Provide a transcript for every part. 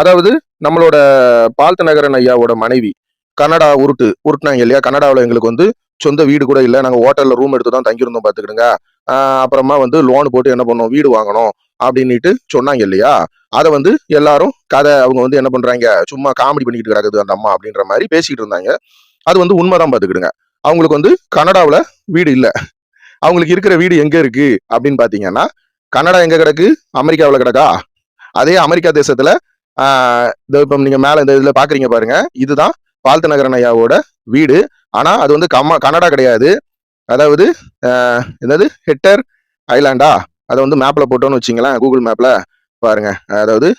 அதாவது நம்மளோட பால்தநகரன் ஐயாவோட மனைவி கனடா உருட்டுனாங்க இல்லையா? கனடாவில் எங்களுக்கு வந்து சொந்த வீடு கூட இல்லை, நாங்கள் ஹோட்டலில் ரூம் எடுத்து தான் தங்கியிருந்தோம் பார்த்துக்கிடுங்க. அப்புறமா வந்து லோன் போட்டு என்ன பண்ணோம், வீடு வாங்கணும் அப்படின்ட்டு சொன்னாங்க இல்லையா? அதை வந்து எல்லாரும் கதை அவங்க வந்து என்ன பண்றாங்க, சும்மா காமெடி பண்ணிக்கிட்டு கிடக்குது அந்த அம்மா அப்படின்ற மாதிரி பேசிக்கிட்டு இருந்தாங்க. அது வந்து உண்மைதான் பார்த்துக்கிடுங்க. அவங்களுக்கு வந்து கனடாவில் வீடு இல்லை. அவங்களுக்கு இருக்கிற வீடு எங்க இருக்கு அப்படின்னு பாத்தீங்கன்னா, கனடா எங்க கிடக்கு, அமெரிக்காவில் கிடக்கா. அதே அமெரிக்கா தேசத்துல இப்ப நீங்க மேல இந்த இதுல பாக்குறீங்க பாருங்க, இதுதான் பால்தநகரன் ஐயாவோட வீடு. ஆனா அது வந்து கனடா கிடையாது. அதாவது என்னது ஹெட்டர் ஐலாண்டா, அதை வந்து மேப்ல போட்டோன்னு வச்சிங்களேன், கூகுள் மேப்ல பாருங்க. அதாவது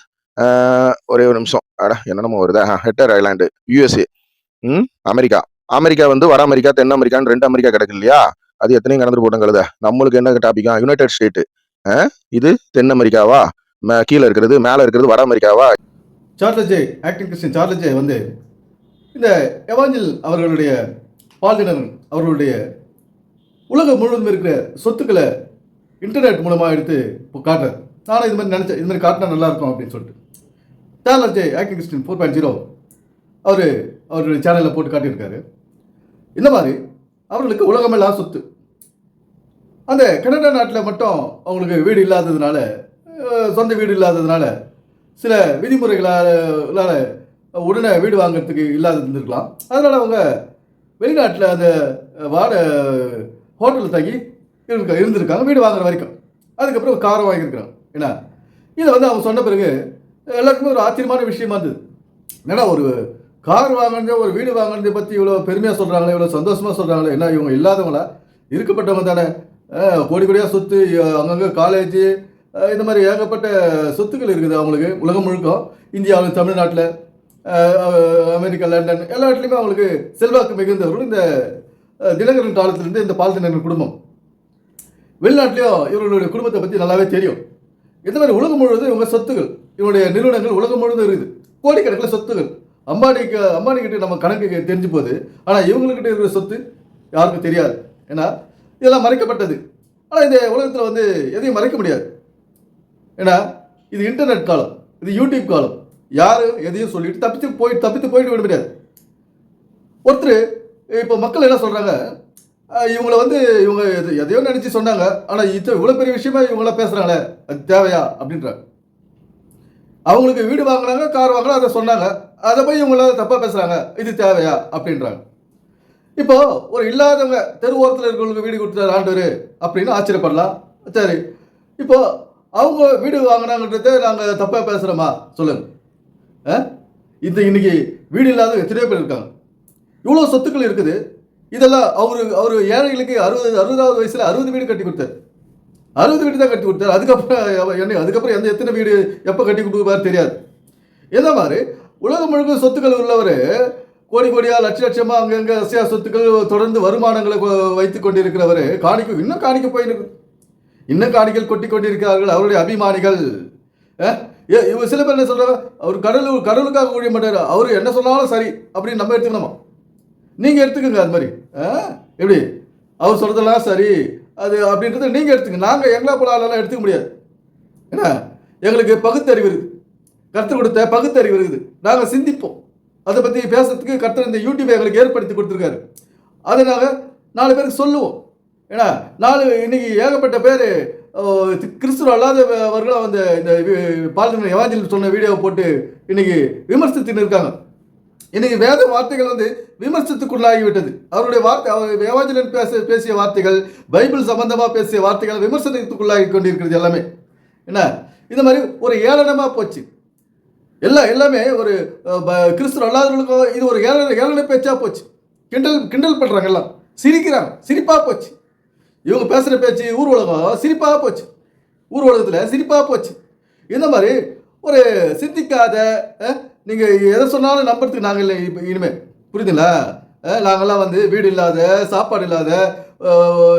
ஒரே ஒரு நிமிஷம், என்னென்னமோ வருதா, header island USA. America. America வந்து வட அமெரிக்கா, தென் அமெரிக்கான்னு 2 அமெரிக்கா கிடக்கு இல்லையா? அது எத்தனையும் கடந்துட்டு போட்டோம் கழுத. நம்மளுக்கு என்ன டாபிக்கா, யுனைடெட் ஸ்டேட். இது தென் அமெரிக்காவா, கீழே இருக்கிறது, மேல இருக்கிறது வட அமெரிக்காவா? Charles J, acting Christian Charles J வந்து இந்த எவாஞ்சல் அவர்களுடைய பால்தினரன் அவர்களுடைய உலகம் முழுவதும் இருக்கிற சொத்துக்களை இன்டர்நெட் மூலமாக எடுத்து காட்டுறாரு. நானும் இது மாதிரி நினச்சேன், இது மாதிரி காட்டினா நல்லா இருக்கும் அப்படின்னு சொல்லிட்டு. சார்லஸ் ஜே, ஆக்டிங் கிறிஸ்டியன் 4.0 அவருடைய சேனலில் போட்டு காட்டியிருக்காரு. இந்த மாதிரி அவர்களுக்கு உலகமெல்லாம் சொத்து. அந்த கனடா நாட்டில் மட்டும் அவங்களுக்கு வீடு இல்லாததுனால, சொந்த வீடு இல்லாததுனால சில விதிமுறைகளால் உடனே வீடு வாங்கிறதுக்கு இல்லாத இருந்திருக்கலாம். அதனால் அவங்க வெளிநாட்டில் அந்த ஹோட்டலில் தங்கி இருந்திருக்காங்க வீடு வாங்குற வரைக்கும். அதுக்கப்புறம் காரை வாங்கியிருக்கிறாங்க. ஏன்னா இதை வந்து அவங்க சொன்ன பிறகு எல்லாருக்குமே ஒரு ஆச்சரியமான விஷயமா இருந்தது. ஏன்னா ஒரு கார் வாங்கினது, ஒரு வீடு வாங்கினதை பற்றி இவ்வளோ பெருமையாக சொல்கிறாங்களே, இவ்வளோ சந்தோஷமாக சொல்கிறாங்களே. ஏன்னா இவங்க இல்லாதவங்களா, இருக்கப்பட்டவங்க தானே. கோடி கோடியாக சொத்து, அங்கங்கே காலேஜு, இந்த மாதிரி ஏகப்பட்ட சொத்துக்கள் இருக்குது அவங்களுக்கு உலகம் முழுக்க. இந்தியாவில், தமிழ்நாட்டில், அமெரிக்கா, லண்டன் எல்லா இடத்துலையுமே அவங்களுக்கு செல்வாக்கு மிகுந்தவர்கள் இந்த தினகரன் காலத்திலேருந்து இந்த பால்தினகரன் குடும்பம். வெளிநாட்டிலையும் இவர்களுடைய குடும்பத்தை பற்றி நல்லாவே தெரியும். இந்த மாதிரி உலகம் முழுவதும் இவங்க சொத்துகள், இவருடைய நிறுவனங்கள் உலகம் முழுவதும் இருக்குது. கோடிக்கணக்கில் சொத்துகள். அம்பானிக்கிட்ட நம்ம கணக்கு தெரிஞ்சு போகுது. ஆனால் இவங்கக்கிட்ட இருக்கிற சொத்து யாருக்கும் தெரியாது. ஏன்னா இதெல்லாம் மறைக்கப்பட்டது. ஆனால் இந்த உலகத்தில் வந்து எதையும் மறைக்க முடியாது. ஏன்னா இது இன்டர்நெட் காலம், இது யூடியூப் காலம். யாரும் எதையும் சொல்லிட்டு தப்பித்து போயிட்டு விட முடியாது. ஒருத்தர் இப்போ மக்கள் என்ன சொல்கிறாங்க, இவங்களை வந்து இவங்க எதையோ நினச்சி சொன்னாங்க, ஆனால் இவ்வளோ பெரிய விஷயமா இவங்களாம் பேசுகிறாங்களே, அது தேவையா அப்படின்றாங்க. அவங்களுக்கு வீடு வாங்கினாங்க, கார் வாங்கினா, அதை சொன்னாங்க, அதை போய் இவங்களாம் தப்பாக பேசுகிறாங்க, இது தேவையா அப்படின்றாங்க. இப்போ ஒரு இல்லாதவங்க தெரு ஓரத்தில் இருக்கிறவங்களுக்கு வீடு கொடுத்தாரு ஆண்டவர் அப்படின்னு ஆச்சரியப்படலாம். சரி, இப்போ அவங்க வீடு வாங்கினாங்கன்றத நாங்கள் தப்பாக பேசுகிறோமா சொல்லுங்க. இன்னைக்கு வீடு இல்லாத எத்தனையோ பேர் இருக்காங்க. இவ்வளோ சொத்துக்கள் இருக்குது. இதெல்லாம் அவர் ஏழைகளுக்கு 60வது வயசில் 60 வீடு கட்டி கொடுத்தாரு. 60 வீடு தான் கட்டி கொடுத்தாரு. அதுக்கப்புறம் எத்தனை வீடு எப்போ கட்டி கொடுப்பாரு தெரியாது. இந்த மாதிரி உலகம் முழுக்க சொத்துக்கள் உள்ளவர், கோடி கோடியாக லட்சமாக அங்கங்கே ரஷ்யா சொத்துக்கள், தொடர்ந்து வருமானங்களை வைத்து கொண்டிருக்கிறவர் இன்னும் காணிக்க போயிருக்கு. இன்னும் காணிகள் கொட்டி கொண்டிருக்கிறார்கள் அவருடைய அபிமானிகள். இவங்க சில பேர் என்ன சொல்றாங்க, அவர் கடவுளுக்காக ஊழிய மாட்டார், அவர் என்ன சொன்னாலும் சரி அப்படின்னு நம்ம எடுத்துக்கணுமா? நீங்கள் எடுத்துக்கோங்க. அது மாதிரி எப்படி அவர் சொல்றதெல்லாம் சரி அது அப்படின்றத நீங்கள் எடுத்துங்க. நாங்கள் எங்களா போல ஆளெல்லாம் எடுத்துக்க முடியாது. ஏன்னா எங்களுக்கு பகுத்தறிவு இருக்குது, கருத்து கொடுத்த பகுத்தறிவு இருக்குது. நாங்கள் சிந்திப்போம். அதை பற்றி பேசுறதுக்கு கர்த்தர் இந்த யூடியூப்பை எங்களுக்கு ஏற்படுத்தி கொடுத்துருக்காரு. அதை நாங்கள் 4 பேருக்கு சொல்லுவோம். ஏன்னா இன்னைக்கு ஏகப்பட்ட பேர் கிறிஸ்துவ அல்லாதவர்களும் வந்து இந்த பால்தினகரன் எவாஞ்சல் சொன்ன வீடியோவை போட்டு இன்னைக்கு விமர்சித்துன்னு இருக்காங்க. இன்னைக்கு வேத வார்த்தைகள் வந்து விமர்சனத்துக்குள்ளாகிவிட்டது. அவருடைய வார்த்தை, அவர் எவாஞ்சலன் பேசிய வார்த்தைகள், பைபிள் சம்பந்தமாக பேசிய வார்த்தைகள் விமர்சனத்துக்குள்ளாகி கொண்டிருக்கிறது எல்லாமே. என்ன இந்த மாதிரி ஒரு ஏளனமாக போச்சு. எல்லாமே ஒரு கிறிஸ்துவ அல்லாதவர்களுக்கும் இது ஒரு ஏளன பேச்சாக போச்சு. கிண்டல் பண்ணுறாங்க, எல்லாம் சிரிக்கிறாங்க, சிரிப்பாக போச்சு. இவங்க பேசுகிற பேச்சு ஊர் உலகம் சிரிப்பாக போச்சு, ஊர் உலகத்தில் சிரிப்பாக போச்சு. இந்த மாதிரி ஒரு சிந்திக்காத, நீங்கள் எதை சொன்னாலும் நம்புறதுக்கு நாங்கள் இல்லை இப்போ இனிமேல், புரியுதுங்களா? நாங்கள்லாம் வந்து வீடு இல்லாத, சாப்பாடு இல்லாத,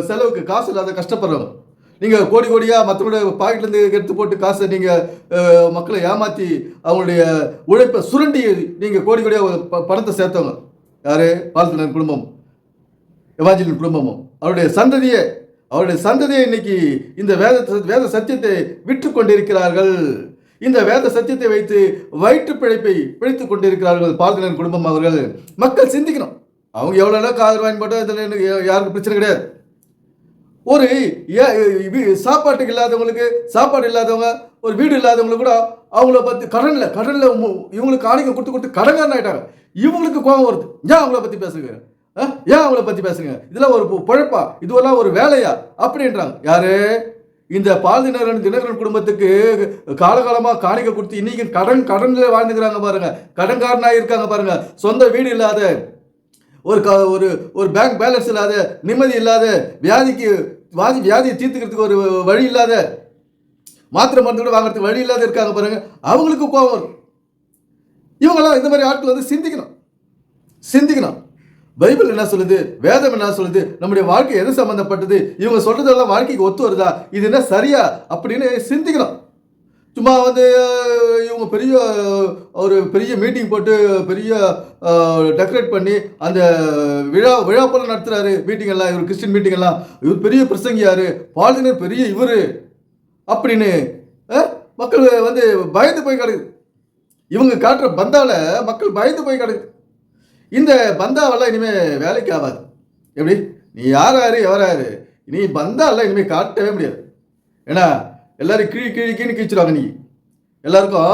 செலவுக்கு காசு இல்லாத கஷ்டப்படுறவங்க. நீங்கள் கோடி கோடியாக மற்றவங்களுடைய பாக்கெட்லேருந்து எடுத்து போட்டு காசை நீங்கள் மக்களை ஏமாற்றி அவங்களுடைய உழைப்பை சுரண்டி நீங்கள் கோடி கோடியாக பணத்தை சேர்த்தவங்க யார்? பால்தினகரன் குடும்பம், எவாஞ்சலின் குடும்பமும் அவருடைய சந்ததியை இன்னைக்கு இந்த வேத சத்தியத்தை விற்று கொண்டிருக்கிறார்கள். இந்த வேத சத்தியத்தை வைத்து வயிற்று பிழைப்பை பிழைத்துக் கொண்டிருக்கிறார்கள் பால்தினர் குடும்பம். அவர்கள் மக்கள் சிந்திக்கணும். அவங்க எவ்வளோ காதல் வாங்கி போட்டோ இதில் யாருக்கும் பிரச்சனை கிடையாது. ஒரு சாப்பாட்டுக்கு இல்லாதவங்களுக்கு, சாப்பாடு இல்லாதவங்க, ஒரு வீடு இல்லாதவங்களுக்கு கூட அவங்கள பற்றி கடனில் இவங்களுக்கு காணிக்க கொடுத்து கடன்காரன் ஆகிட்டாங்க. இவங்களுக்கு கோபம் வருது. ஏன் அவங்கள பற்றி பேசுங்க, ஏன் அவங்கள பற்றி பேசுங்க, இதெல்லாம் ஒரு பொழப்பா, இதுவெல்லாம் ஒரு வேலையா அப்படின்றாங்க. யாரு? இந்த தினகரன் குடும்பத்துக்கு காலகாலமாக காணிக்க கொடுத்து இன்னைக்கு கடனில் வாழ்ந்துக்கிறாங்க பாருங்க, கடன்காரனாக இருக்காங்க பாருங்க. சொந்த வீடு இல்லாத, ஒரு பேங்க் பேலன்ஸ் இல்லாத, நிம்மதி இல்லாத, வியாதியை தீர்த்துக்கிறதுக்கு ஒரு வழி இல்லாத, மாத்திரை மருந்து கூட வாங்குறதுக்கு வழி இல்லாத இருக்காங்க பாருங்க. அவங்களுக்கு கோபம் வரும். இவங்கெல்லாம் இந்த மாதிரி ஆட்கள் வந்து சிந்திக்கணும். பைபிள் என்ன சொல்லுது, வேதம் என்ன சொல்லுது, நம்முடைய வாழ்க்கை எது சம்பந்தப்பட்டது, இவங்க சொல்றதெல்லாம் வாழ்க்கைக்கு ஒத்து வருதா, இது என்ன சரியா அப்படின்னு சிந்திக்கணும். சும்மா வந்து இவங்க ஒரு பெரிய மீட்டிங் போட்டு பெரிய டெக்கரேட் பண்ணி அந்த விழா போல நடத்துறாரு மீட்டிங் எல்லாம். இவர் கிறிஸ்டின் மீட்டிங் எல்லாம், இவர் பெரிய பிரசங்கியாரு, பால்தினர் பெரிய இவர் அப்படின்னு மக்கள் வந்து பயந்து போய் கிடக்குது. இவங்க காட்டுற பந்தால மக்கள் பயந்து போய் கிடக்குது. இந்த பந்தாவெல்லாம் இனிமேல் வேலைக்கு ஆகாது. எப்படி? நீ யாராரு எவராரு, நீ பந்தாவெல்லாம் இனிமேல் காட்டவே முடியாது. ஏன்னா எல்லாரும் கீழே கீழ்ச்சிருவாங்க. நீ எல்லாருக்கும்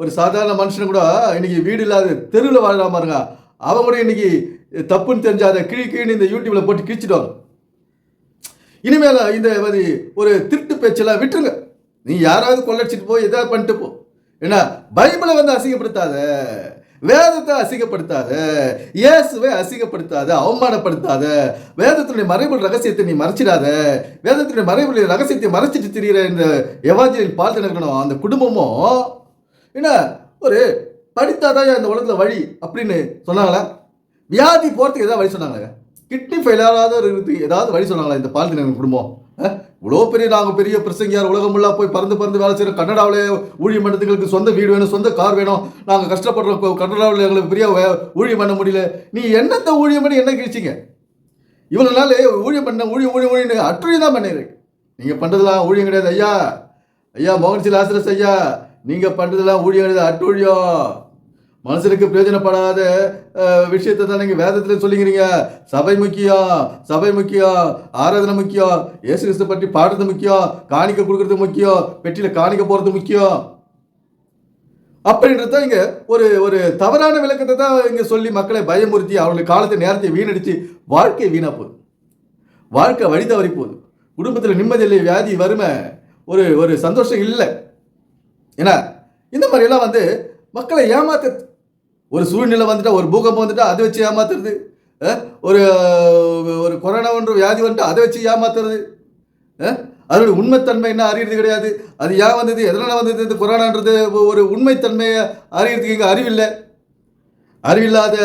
ஒரு சாதாரண மனுஷனு கூட இன்னைக்கு வீடு இல்லாத தெருவில் வாழ பாருங்க, அவங்க கூட இன்னைக்கு தப்புன்னு தெரிஞ்சாத கீழே இந்த யூடியூப்ல போட்டு கீழ்ச்சிடுவாங்க. இனிமேல் இந்த மாதிரி ஒரு திருட்டு பேச்செல்லாம் விட்டுருங்க. நீ யாராவது கொள்ளடிச்சிட்டு போய் எதாவது பண்ணிட்டு போ. ஏன்னா பைபிளை வந்து அசிங்கப்படுத்தாத, வேதத்தை அசிங்கப்படுத்தாத, இயேசுவை அசிங்கப்படுத்தாத, அவமானப்படுத்தாத, வேதத்தினுடைய மறைபொருள் ரகசியத்தை நீ மறைச்சிடாத. வேதத்தினுடைய மறைபொருள் ரகசியத்தை மறைச்சிட்டு திரிகிற இந்த எவாஞ்சலின் பால்தினகரனும் அந்த குடும்பமும் என்ன ஒரு படித்தாதான் இந்த உலகத்தில் வழி அப்படின்னு சொன்னாங்களா? வியாதி போகிறதுக்கு ஏதாவது வழி சொன்னாங்க? கிட்னி ஃபெயிலாக இருக்கிறதுக்கு ஏதாவது வழி சொன்னாங்களா இந்த பால்தினகரன் குடும்பம்? இவ்வளோ நாங்கள் பெரிய பிரசங்கியார், உலகம் ஃபுல்லாக போய் பறந்து வேலை செய்கிறோம், கன்னடாவில் ஊழியம் பண்ணுறதுக்கு சொந்த வீடு வேணும், சொந்த கார் வேணும், நாங்கள் கஷ்டப்படுறோம், கன்னடாவில் எங்களுக்கு பெரிய ஊழியம் பண்ண முடியல. நீ என்னத்தை ஊழியம் பண்ணி என்ன கிழிச்சிங்க? இவ்வளோ நாள் ஊழியம் ஊழியம் அற்றுழியம் தான் பண்ணிடுறீங்க. நீங்கள் பண்ணுறதுலாம் ஊழியம் கிடையாது ஐயா மோகன்சி லாசரஸ் ஐயா, நீங்கள் பண்ணுறதுலாம் ஊழியம் கிடையாது, அற்றுழியம். மனுஷனுக்கு பிரயோஜனப்படாத விஷயத்தை தான் நீங்கள் வேதத்தில் சொல்லிக்கிறீங்க. சபை முக்கியம், ஆராதனை முக்கியம், இயேசு கிறிஸ்து பற்றி பாடுறது முக்கியம், காணிக்க கொடுக்கறது முக்கியம், பெட்டியில் காணிக்க போகிறது முக்கியம் அப்படின்றது தான் இங்கே ஒரு தவறான விளக்கத்தை தான் இங்கே சொல்லி மக்களை பயமுறுத்தி அவர்களுடைய காலத்தை நேரத்தை வீணடித்து வாழ்க்கை வீணாக போகுது. வாழ்க்கை வழி தவறி போகுது. குடும்பத்தில் நிம்மதி இல்லை, வியாதி, வறுமை, ஒரு சந்தோஷம் இல்லை. ஏன்னா இந்த மாதிரியெல்லாம் வந்து மக்களை ஏமாத்துறது. ஒரு சூழ்நிலை வந்துட்டா, ஒரு பூகம்பம் வந்துட்டா அதை வச்சு ஏமாத்துறது, ஒரு கொரோனா ஒன்று வியாதி வந்துட்டு அதை வச்சு ஏமாத்துறது. அதோட உண்மைத்தன்மை என்ன அறியறது கிடையாது. அது ஏன் வந்தது, எதனால் வந்தது, இந்த கொரோனான்றது ஒரு உண்மைத்தன்மையை அறியறதுக்கு இங்கே அறிவில்லாத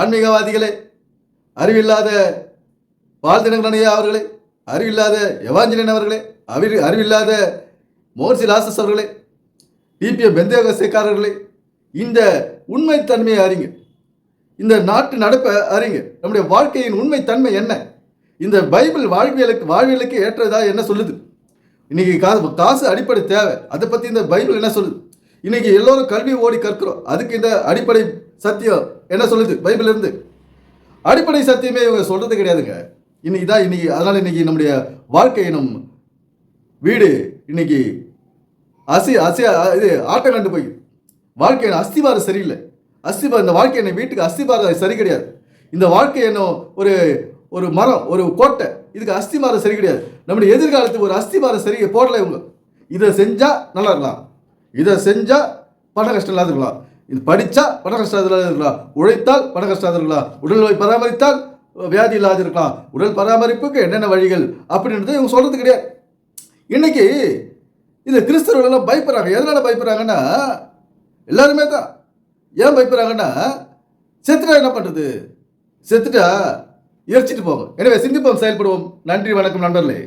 ஆன்மீகவாதிகளே, அறிவில்லாத பால்தினகரன் அவர்களே, அறிவில்லாத எவாஞ்சலின் அவர்களே, அறிவில்லாத மோகன்சி லாசஸ் அவர்களே, டிபிஎம் பெந்தேகோஸ்தேக்காரர்களே, இந்த உண்மைத்தன்மையை அறிங்க. இந்த நாட்டு நடப்பை அறிங்க. நம்முடைய வாழ்க்கையின் உண்மைத்தன்மை என்ன? இந்த பைபிள் வாழ்வியலுக்கு ஏற்றதா என்ன சொல்லுது? இன்னைக்கு காசு அடிப்படை தேவை, அதை பற்றி இந்த பைபிள் என்ன சொல்லுது? இன்னைக்கு எல்லோரும் கல்வி ஓடி கற்கிறோம், அதுக்கு இந்த அடிப்படை சத்தியம் என்ன சொல்லுது? பைபிள் இருந்து அடிப்படை சத்தியமே இவங்க சொல்றது கிடையாதுங்க. இன்னைக்கு அதனால இன்னைக்கு நம்முடைய வாழ்க்கையினும் வீடு இன்னைக்கு இது ஆட்டம் கண்டு போய் வாழ்க்கையின் அஸ்திபாரம் சரியில்லை. இந்த வாழ்க்கை வீட்டுக்கு அஸ்திபாரம் சரி கிடையாது. இந்த வாழ்க்கை என்ன ஒரு மரம், ஒரு கோட்டை, இதுக்கு அஸ்திபாரம் சரி கிடையாது. நம்முடைய எதிர்காலத்துக்கு ஒரு அஸ்திபாரம் சரி போடல இவங்க. இதை செஞ்சா நல்லா இருக்கலாம், இதை செஞ்சா பண கஷ்டம் இல்லாத இருக்கலாம், இது படித்தா பண கஷ்டம் இல்லாத இருக்கலாம், உழைத்தால் பண கஷ்டம் இருக்கலாம், உடல் பராமரித்தால் வியாதி இல்லாத இருக்கலாம், உடல் பராமரிப்புக்கு என்னென்ன வழிகள் அப்படின்றது இவங்க சொல்றது கிடையாது. இன்னைக்கு இந்த கிறிஸ்தவர்களெல்லாம் பயப்படுறாங்க. எதனால பயப்படுறாங்கன்னா, எல்லாருமே தான் ஏன் பயப்படுறாங்கன்னா, செத்துட்டா என்ன பண்ணுறது, செத்துட்டா எரிச்சிட்டு போங்க. எனவே சிந்திப்போம், செயல்படுவோம். நன்றி, வணக்கம் நண்பர்களே.